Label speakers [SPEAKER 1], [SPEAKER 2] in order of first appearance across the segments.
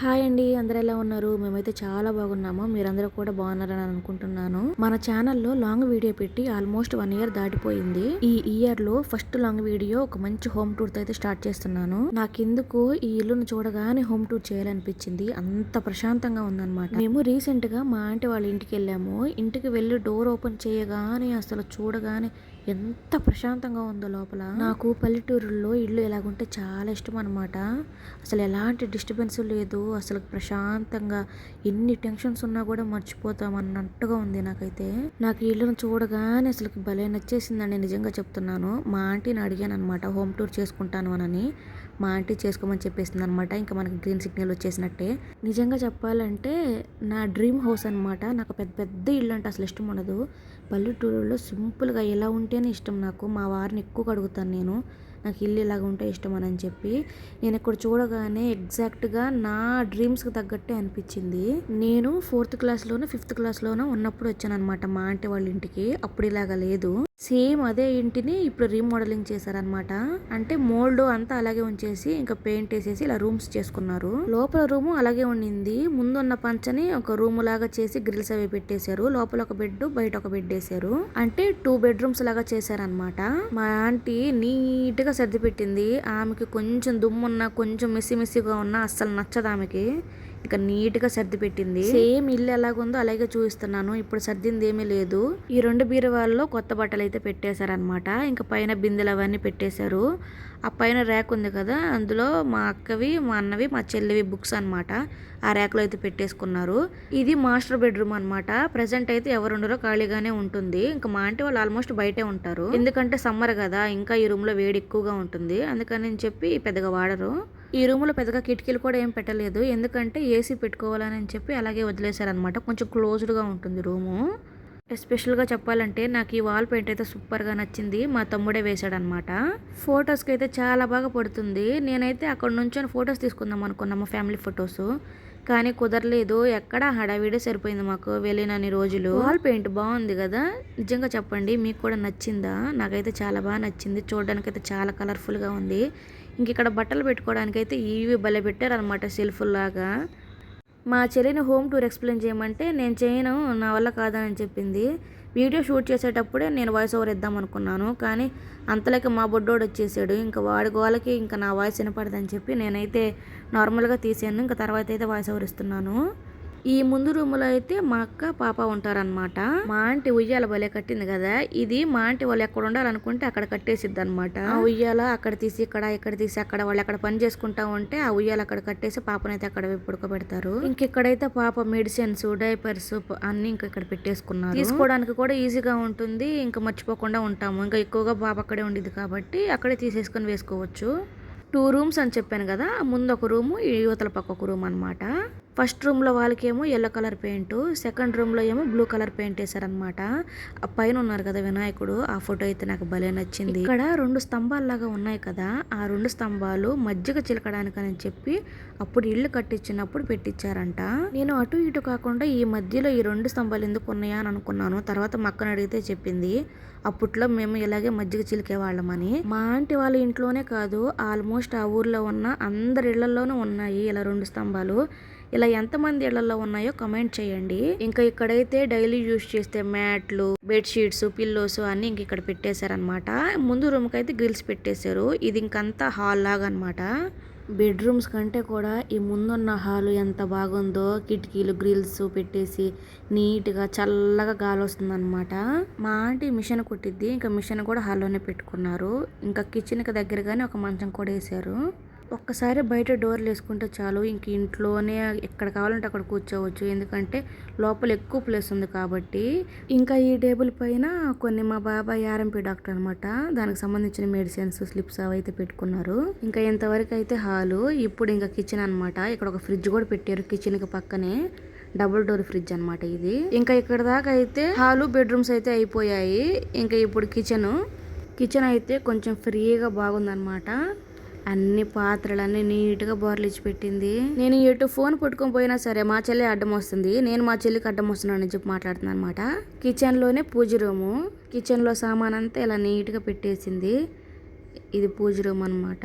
[SPEAKER 1] Hi అండి, అందరూ ఎలా ఉన్నారు? మేమైతే చాలా బాగున్నాము. మీరందరూ కూడా బాగున్నారని అనుకుంటున్నాను. మన ఛానల్లో లాంగ్ వీడియో పెట్టి ఆల్మోస్ట్ 1 ఇయర్ దాటిపోయింది. ఈ ఇయర్ లో ఫస్ట్ లాంగ్ వీడియో ఒక మంచి హోమ్ టూర్ తో అయితే స్టార్ట్ చేస్తున్నాను. నాకెందుకు ఈ ఇల్లును చూడగానే హోమ్ టూర్ చేయాలనిపించింది. అంత ప్రశాంతంగా ఉందన్నమాట. మేము రీసెంట్ గా మా ఆంటీ వాళ్ళ ఇంటికి వెళ్ళాము. ఇంటికి వెళ్ళి డోర్ ఓపెన్ చేయగానే అసలు చూడగానే ఎంత ప్రశాంతంగా ఉందో లోపల. నాకు పల్లెటూరుల్లో ఇల్లు ఎలాగుంటే చాలా ఇష్టం అనమాట. అసలు ఎలాంటి డిస్టర్బెన్స్ లేదు. అసలు ప్రశాంతంగా ఎన్ని టెన్షన్స్ ఉన్నా కూడా మర్చిపోతాం అన్నట్టుగా ఉంది నాకైతే. నాకు ఈ ఇల్లును చూడగానే అసలు భలే నచ్చేసిందండి, నిజంగా చెప్తున్నాను. మా ఆంటీని అడిగాను అనమాట హోమ్ టూర్ చేసుకుంటాను అని. మా ఆంటీ చేసుకోమని చెప్పేసింది అనమాట. ఇంకా మనకి గ్రీన్ సిగ్నల్ వచ్చేసినట్టే. నిజంగా చెప్పాలంటే నా డ్రీమ్ హౌస్ అనమాట. నాకు పెద్ద పెద్ద ఇల్లు అంటే అసలు ఇష్టం ఉండదు. పల్లెటూరులో సింపుల్గా ఎలా ఉంటేనే ఇష్టం నాకు. మా వారిని ఎక్కువగా అడుగుతాను నేను, నాకు ఇల్లు ఇలాగ ఉంటే ఇష్టం అని చెప్పి. నేను ఇక్కడ చూడగానే ఎగ్జాక్ట్గా నా డ్రీమ్స్కి తగ్గట్టే అనిపించింది. నేను 4th క్లాస్లోనో 5th క్లాస్లోనో ఉన్నప్పుడు వచ్చాను అనమాట మా ఆంటీ వాళ్ళ ఇంటికి. అప్పుడు ఇలాగ లేదు. సేమ్ అదే ఇంటిని ఇప్పుడు రీమోడలింగ్ చేశారనమాట. అంటే మోల్డ్ అంతా అలాగే ఉంచేసి ఇంకా పెయింట్ వేసేసి ఇలా రూమ్స్ చేసుకున్నారు. లోపల రూము అలాగే ఉండింది. ముందున్న పంచని ఒక రూమ్ లాగా చేసి గ్రిల్స్ అవి పెట్టేశారు. లోపల ఒక బెడ్, బయట ఒక బెడ్ వేసారు. అంటే 2 బెడ్రూమ్స్ లాగా చేశారనమాట. మా ఆంటీ నీట్ గా సర్ది పెట్టింది. ఆమెకి కొంచెం దుమ్మున్నా కొంచెం మెస్సిగా ఉన్నా అస్సలు నచ్చదు ఆమెకి. ఇక నీట్ గా సర్ది పెట్టింది. సేమ్ ఇల్లు ఎలాగుందో అలాగే చూపిస్తున్నాను. ఇప్పుడు సర్దింది ఏమీ లేదు. ఈ 2 బీరువాల్లో కొత్త బట్టలు అయితే పెట్టేశారనమాట. ఇంకా పైన బిందెలు అవన్నీ పెట్టేశారు. ఆ పైన ర్యాక్ ఉంది కదా, అందులో మా అక్కవి, మా అన్నవి, మా చెల్లివి బుక్స్ అనమాట. ఆ ర్యాక్లో అయితే పెట్టేసుకున్నారు. ఇది మాస్టర్ బెడ్రూమ్ అనమాట. ప్రెసెంట్ అయితే ఎవరుండరో ఖాళీగానే ఉంటుంది. ఇంకా మా ఆంటీ వాళ్ళు ఆల్మోస్ట్ బయటే ఉంటారు. ఎందుకంటే సమ్మర్ కదా, ఇంకా ఈ రూమ్ లో వేడి ఎక్కువగా ఉంటుంది. అందుకని చెప్పి పెద్దగా వాడరు. ఈ రూమ్లో పెద్దగా కిటికీలు కూడా ఏం పెట్టలేదు. ఎందుకంటే ఏసీ పెట్టుకోవాలని చెప్పి అలాగే వదిలేశారనమాట. కొంచెం క్లోజ్డ్గా ఉంటుంది రూము. ఎస్పెషల్గా చెప్పాలంటే నాకు ఈ వాల్ పెయింట్ అయితే సూపర్గా నచ్చింది. మా తమ్ముడే వేశాడనమాట. ఫొటోస్కి అయితే చాలా బాగా పడుతుంది. నేనైతే అక్కడ నుంచొని ఫొటోస్ తీసుకుందాం అనుకున్నాము, ఫ్యామిలీ ఫొటోస్. కానీ కుదరలేదు. ఎక్కడ హడావిడే సరిపోయింది మాకు వెళ్ళినన్ని రోజులు. వాల్ పెయింట్ బాగుంది కదా, నిజంగా చెప్పండి మీకు కూడా నచ్చిందా? నాకైతే చాలా బాగా నచ్చింది. చూడడానికి అయితే చాలా కలర్ఫుల్గా ఉంది. ఇంక ఇక్కడ బట్టలు పెట్టుకోవడానికి అయితే ఇవి భలే పెట్టారనమాట, సెల్ఫ్లాగా. మా చెల్లిని హోమ్ టూర్ ఎక్స్ప్లెయిన్ చేయమంటే నేను చేయను, నా వల్ల కాదని చెప్పింది. వీడియో షూట్ చేసేటప్పుడే నేను వాయిస్ ఓవర్ ఇద్దాం అనుకున్నాను. కానీ అంతలోకి మా బొడ్డోడు వచ్చేసాడు. ఇంకా వాడి గోలకి ఇంకా నా వాయిస్ వినపడదని చెప్పి నేనైతే నార్మల్గా తీసాను. ఇంకా తర్వాత అయితే వాయిస్ ఓవర్ ఇస్తున్నాను. ఈ ముందు రూములో అయితే మా అక్క, పాప ఉంటారనమాట. మా ఆంటీ ఉయ్యాల భలే కట్టింది కదా. ఇది మా ఆంటీ వాళ్ళు ఎక్కడ ఉండాలనుకుంటే అక్కడ కట్టేసిద్ది అనమాట. ఆ ఉయ్యాల అక్కడ తీసి ఇక్కడ తీసి అక్కడ, వాళ్ళు అక్కడ పని చేసుకుంటా ఉంటే ఆ ఉయ్యాల అక్కడ కట్టేసి పాపనైతే అక్కడ పడుకోబెడతారు. ఇంకెక్కడైతే పాప మెడిసిన్స్, డైపర్స్ అన్ని ఇంకా ఇక్కడ పెట్టేసుకున్నారు. తీసుకోవడానికి కూడా ఈజీగా ఉంటుంది. ఇంకా మర్చిపోకుండా ఉంటాము. ఇంకా ఎక్కువగా పాప అక్కడే ఉండిద్ది కాబట్టి అక్కడే తీసేసుకొని వేసుకోవచ్చు. 2 రూమ్స్ అని చెప్పాను కదా, ముందు ఒక రూము, యువతల పక్క ఒక రూమ్ అనమాట. ఫస్ట్ రూమ్లో వాళ్ళకేమో ఎల్లో కలర్ పెయింట్, సెకండ్ రూమ్లో ఏమో బ్లూ కలర్ పెయింట్ వేసారనమాట. ఆ పైన ఉన్నారు కదా వినాయకుడు, ఆ ఫోటో అయితే నాకు భలే నచ్చింది. ఇక్కడ 2 స్తంభాలు లాగా ఉన్నాయి కదా, ఆ 2 స్తంభాలు మజ్జిగ చిలకడానికని చెప్పి అప్పుడు ఇల్లు కట్టించినప్పుడు పెట్టించారంట. నేను అటు ఇటు కాకుండా ఈ మధ్యలో ఈ 2 స్తంభాలు ఎందుకు ఉన్నాయా అని అనుకున్నాను. తర్వాత మా అక్కని అడిగితే చెప్పింది, అప్పట్లో మేము ఇలాగే మజ్జిగ చిలికేవాళ్ళమని. మా ఆంటీ వాళ్ళ ఇంట్లోనే కాదు, ఆల్మోస్ట్ ఆ ఊర్లో ఉన్న అందరి ఇళ్లలోనూ ఉన్నాయి ఇలా 2 స్తంభాలు. ఇలా ఎంతమంది ఇళ్లలో ఉన్నాయో కమెంట్ చేయండి. ఇంకా ఇక్కడైతే డైలీ యూజ్ చేస్తే మ్యాట్లు, బెడ్షీట్స్, పిల్లోస్ అన్ని ఇంక ఇక్కడ పెట్టేశారనమాట. ముందు రూమ్ కి అయితే గ్రిల్స్ పెట్టేశారు. ఇది ఇంకంతా హాల్ లాగా అనమాట. బెడ్రూమ్స్ కంటే కూడా ఈ ముందున్న హాలు ఎంత బాగుందో. కిటికీలు, గ్రిల్స్ పెట్టేసి నీట్గా చల్లగా గాలి వస్తుంది అనమాట. మా ఆంటీ మిషన్ కుట్టిద్ది. ఇంకా మిషన్ కూడా హాల్లోనే పెట్టుకున్నారు. ఇంకా కిచెన్కి దగ్గరగానే ఒక మంచం కూడా వేసారు. ఒక్కసారి బయట డోర్లు వేసుకుంటే చాలు, ఇంక ఇంట్లోనే ఎక్కడ కావాలంటే అక్కడ కూర్చోవచ్చు. ఎందుకంటే లోపల ఎక్కువ ప్లేస్ ఉంది కాబట్టి. ఇంకా ఈ టేబుల్ పైన కొన్ని మా బాబాయ్ ఆర్ఎంపీ డాక్టర్ అనమాట, దానికి సంబంధించిన మెడిసిన్స్, స్లిప్స్ అవి అయితే పెట్టుకున్నారు. ఇంకా ఇంతవరకు అయితే హాలు. ఇప్పుడు ఇంకా కిచెన్ అనమాట. ఇక్కడ ఒక ఫ్రిడ్జ్ కూడా పెట్టారు కిచెన్ కి పక్కనే. డబుల్ డోర్ ఫ్రిడ్జ్ అనమాట ఇది. ఇంకా ఇక్కడ దాకా అయితే హాలు, బెడ్రూమ్స్ అయితే అయిపోయాయి. ఇంకా ఇప్పుడు కిచెన్ అయితే కొంచెం ఫ్రీగా బాగుందనమాట. అన్ని పాత్రలన్నీ నీట్గా బోర్లిచ్చి పెట్టింది. నేను ఎటు ఫోన్ పట్టుకొని పోయినా సరే మా చెల్లి అడ్డం వస్తుంది, నేను మా చెల్లికి అడ్డం వస్తున్నానని చెప్పి మాట్లాడుతున్నాను అనమాట. కిచెన్లోనే పూజ రూము. కిచెన్లో సామాన్ అంతా ఇలా నీట్గా పెట్టేసింది. ఇది పూజ రూమ్ అనమాట.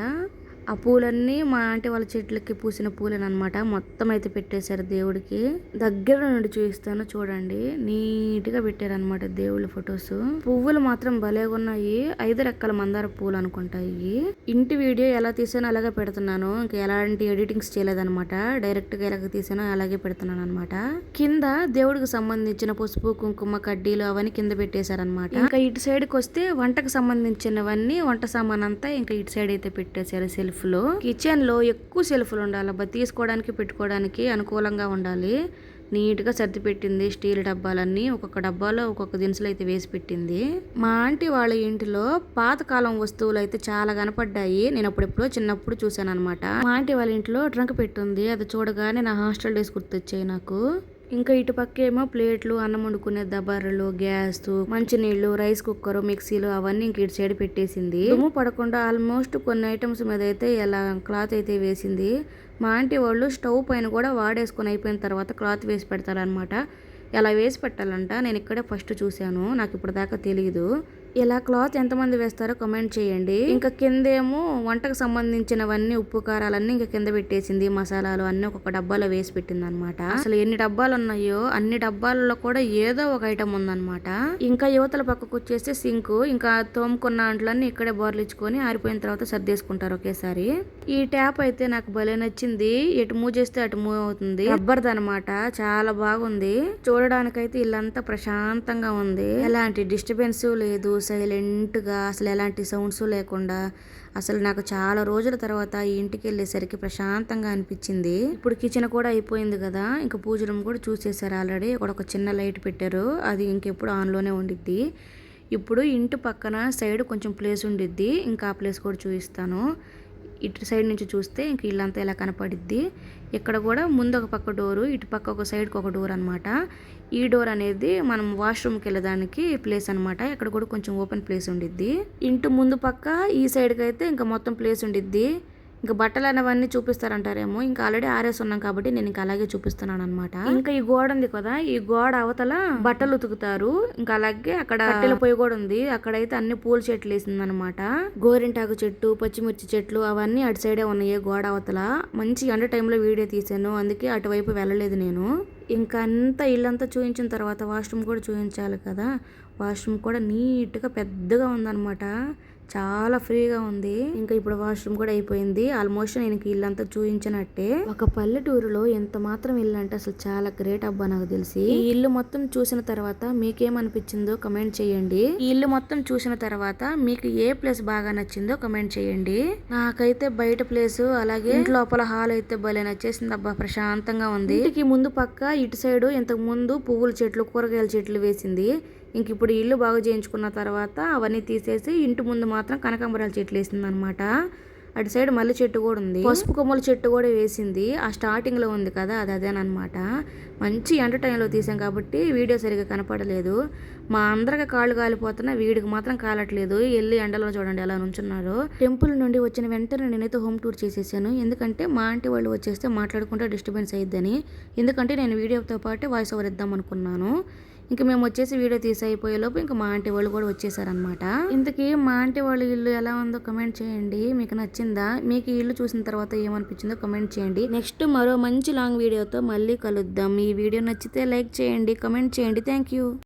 [SPEAKER 1] ఆ పూలన్నీ మా ఆంటీ వాళ్ళ చెట్లకి పూసిన పూలేనమాట. మొత్తం అయితే పెట్టేశారు దేవుడికి. దగ్గర నుండి చూపిస్తాను చూడండి. నీట్ గా పెట్టారనమాట దేవుళ్ళ ఫొటోస్. పువ్వులు మాత్రం భలేగా ఉన్నాయి. 5 రెక్కల మందార పూలు అనుకుంటాయి. ఇంటి వీడియో ఎలా తీసానో అలాగే పెడుతున్నాను. ఇంకా ఎలాంటి ఎడిటింగ్స్ చేయలేదన్నమాట. డైరెక్ట్ గా ఎలాగ తీసానో అలాగే పెడుతున్నాను అనమాట. కింద దేవుడికి సంబంధించిన పసుపు కుంకుమ కడ్డీలు అవన్నీ కింద పెట్టేశారనమాట. ఇంకా ఇటు సైడ్ కి వస్తే వంటకు సంబంధించినవన్నీ వంట సామాన్ అంతా ఇంకా ఇటు సైడ్ అయితే పెట్టేశారు. సెల్ఫ్ లో కిచెన్ లో ఎక్కువ సెల్ఫ్లు ఉండాలి. తీసుకోవడానికి పెట్టుకోవడానికి అనుకూలంగా ఉండాలి. నీట్ గా సర్ది పెట్టింది. స్టీల్ డబ్బాలన్నీ ఒక్కొక్క డబ్బాలో ఒక్కొక్క దినుసులు అయితే వేసి పెట్టింది. మా ఆంటీ వాళ్ళ ఇంటిలో పాతకాలం వస్తువులు అయితే చాలా కనపడ్డాయి. నేను అప్పుడెప్పుడో చిన్నప్పుడు చూసాను అనమాట. మా ఆంటీ వాళ్ళ ఇంట్లో ట్రంక్ పెట్టుంది. అది చూడగానే నా హాస్టల్ డేస్ గుర్తొచ్చాయి నాకు. ఇంకా ఇటు పక్క ఏమో ప్లేట్లు, అన్నం వండుకునే దబారులు, గ్యాస్, మంచినీళ్లు, రైస్ కుక్కర్, మిక్సీలు అవన్నీ ఇంక ఇటు సైడ్ పెట్టేసింది. దుమ్ము పడకుండా ఆల్మోస్ట్ కొన్ని ఐటమ్స్ మీద అయితే ఇలా క్లాత్ అయితే వేసింది. మా ఆంటీ వాళ్ళు స్టవ్ పైన కూడా వాడేసుకొని అయిపోయిన తర్వాత క్లాత్ వేసి పెడతారనమాట. ఎలా వేసి పెట్టాలంట నేను ఇక్కడే ఫస్ట్ చూశాను. నాకు ఇప్పుడు దాకా తెలియదు. ఇలా క్లాత్ ఎంతమంది వేస్తారో కమెంట్ చేయండి. ఇంకా కిందేమో వంటకు సంబంధించినవన్నీ ఉప్పు కారాలన్నీ ఇంకా కింద పెట్టేసింది. మసాలాలు అన్ని ఒక్కొక్క డబ్బాలో వేసి పెట్టింది అనమాట. అసలు ఎన్ని డబ్బాలు ఉన్నాయో అన్ని డబ్బాలలో కూడా ఏదో ఒక ఐటమ్ ఉందన్నమాట. ఇంకా యువతల పక్కకు వచ్చేసి సింక్, ఇంకా తోముకున్న అంట్లన్నీ ఇక్కడే బోర్లిచ్చుకొని ఆరిపోయిన తర్వాత సర్దేసుకుంటారు ఒకేసారి. ఈ ట్యాప్ అయితే నాకు భలే నచ్చింది. ఎటు మూవ్ చేస్తే అటు మూవ్ అవుతుంది. రబ్బర్ది అనమాట. చాలా బాగుంది. చూడడానికైతే ఇల్లంతా ప్రశాంతంగా ఉంది. ఎలాంటి డిస్టర్బెన్స్ లేదు. సైలెంట్ గా అసలు ఎలాంటి సౌండ్స్ లేకుండా అసలు నాకు చాలా రోజుల తర్వాత ఈ ఇంటికి వెళ్ళేసరికి ప్రశాంతంగా అనిపించింది. ఇప్పుడు కిచెన్ కూడా అయిపోయింది కదా. ఇంకా పూజ రూమ్ కూడా చూసేసారు ఆల్రెడీ. ఇక్కడ ఒక చిన్న లైట్ పెట్టారు. అది ఇంకెప్పుడు ఆన్లోనే ఉండిద్ది. ఇప్పుడు ఇంటి పక్కన సైడ్ కొంచెం ప్లేస్ ఉండిద్ది. ఇంకా ఆ ప్లేస్ కూడా చూపిస్తాను. ఇటు సైడ్ నుంచి చూస్తే ఇంక ఇల్లంతా ఇలా కనపడిద్ది. ఇక్కడ కూడా ముందు ఒక పక్క డోరు, ఇటు పక్క ఒక సైడ్కి ఒక డోర్ అనమాట. ఈ డోర్ అనేది మనం వాష్రూమ్కి వెళ్ళడానికి ప్లేస్ అనమాట. ఇక్కడ కూడా కొంచెం ఓపెన్ ప్లేస్ ఉండిద్ది. ఇంటి ముందు పక్క ఈ సైడ్కి అయితే ఇంకా మొత్తం ప్లేస్ ఉండిద్ది. ఇంకా బట్టలు అనేవన్నీ చూపిస్తారంటారేమో. ఇంకా ఆల్రెడీ ఆరేసి ఉన్నాం కాబట్టి నేను ఇంకా అలాగే చూపిస్తున్నాను అనమాట. ఇంకా ఈ గోడ ఉంది కదా, ఈ గోడ అవతల బట్టలు ఉతుకుతారు. ఇంకా అలాగే అక్కడ కట్టెల పొయ్యి కూడా ఉంది. అక్కడైతే అన్ని పూల చెట్లు వేసింది అనమాట. గోరింటాకు చెట్టు, పచ్చిమిర్చి చెట్లు అవన్నీ అటు సైడే ఉన్నాయి గోడ అవతల. మంచి ఎండ టైంలో వీడియో తీసాను, అందుకే అటువైపు వెళ్ళలేదు నేను. ఇంకా అంతా ఇల్లంతా చూపించిన తర్వాత వాష్రూమ్ కూడా చూపించాలి కదా. వాష్రూమ్ కూడా నీట్గా పెద్దగా ఉందన్నమాట. చాలా ఫ్రీగా ఉంది. ఇంకా ఇప్పుడు వాష్రూమ్ కూడా అయిపోయింది. ఆల్మోస్ట్ నేను ఇల్లంతా చూపించినట్టే. ఒక పల్లెటూరులో ఎంత మాత్రం ఇల్లు అంటే అసలు చాలా గ్రేట్ అబ్బా నాకు తెలిసి. ఈ ఇల్లు మొత్తం చూసిన తర్వాత మీకేమనిపించిందో కమెంట్ చేయండి. ఈ ఇల్లు మొత్తం చూసిన తర్వాత మీకు ఏ ప్లేస్ బాగా నచ్చిందో కమెంట్ చేయండి. నాకైతే బయట ప్లేస్ అలాగే ఇంటి లోపల హాల్ అయితే భలే నచ్చేసింది అబ్బా. ప్రశాంతంగా ఉంది. ఇంటికి ముందు పక్క ఇటు సైడ్ ఇంతకు ముందు పువ్వుల చెట్లు, కూరగాయల చెట్లు వేసింది. ఇంక ఇప్పుడు ఇల్లు బాగు చేయించుకున్న తర్వాత అవన్నీ తీసేసి ఇంటి ముందు మాత్రం కనకాంబరాల చెట్లు వేసింది అనమాట. అటు సైడ్ మల్లె చెట్టు కూడా ఉంది. పసుపు కొమ్మల చెట్టు కూడా వేసింది. ఆ స్టార్టింగ్ లో ఉంది కదా, అది అదేనమాట. మంచి ఎండ టైంలో తీసాం కాబట్టి వీడియో సరిగా కనపడలేదు. మా అందరికి కాళ్ళు కాలిపోతున్నా, వీడికి మాత్రం కాలట్లేదు. వెళ్ళి ఎండలో చూడండి ఎలా నుంచున్నారు. టెంపుల్ నుండి వచ్చిన వెంటనే నేనైతే హోమ్ టూర్ చేసేసాను. ఎందుకంటే మా ఆంటీ వాళ్ళు వచ్చేస్తే మాట్లాడుకుంటే డిస్టర్బెన్స్ అయ్యిద్దని. ఎందుకంటే నేను వీడియోతో పాటు వాయిస్ ఓవర్ ఇద్దాం అనుకున్నాను. ఇంకా మేము వచ్చేసి వీడియో తీసి అయిపోయేలోపు ఇంకా మా ఆంటీ వాళ్ళు కూడా వచ్చేసారనమాట. ఇంతకీ మా ఆంటీ వాళ్ళ ఇల్లు ఎలా ఉందో కమెంట్ చేయండి. మీకు నచ్చిందా? మీకు ఈ ఇల్లు చూసిన తర్వాత ఏమనిపించిందో కమెంట్ చేయండి. నెక్స్ట్ మరో మంచి లాంగ్ వీడియోతో మళ్ళీ కలుద్దాం. ఈ వీడియో నచ్చితే లైక్ చేయండి, కమెంట్ చేయండి. Thank you.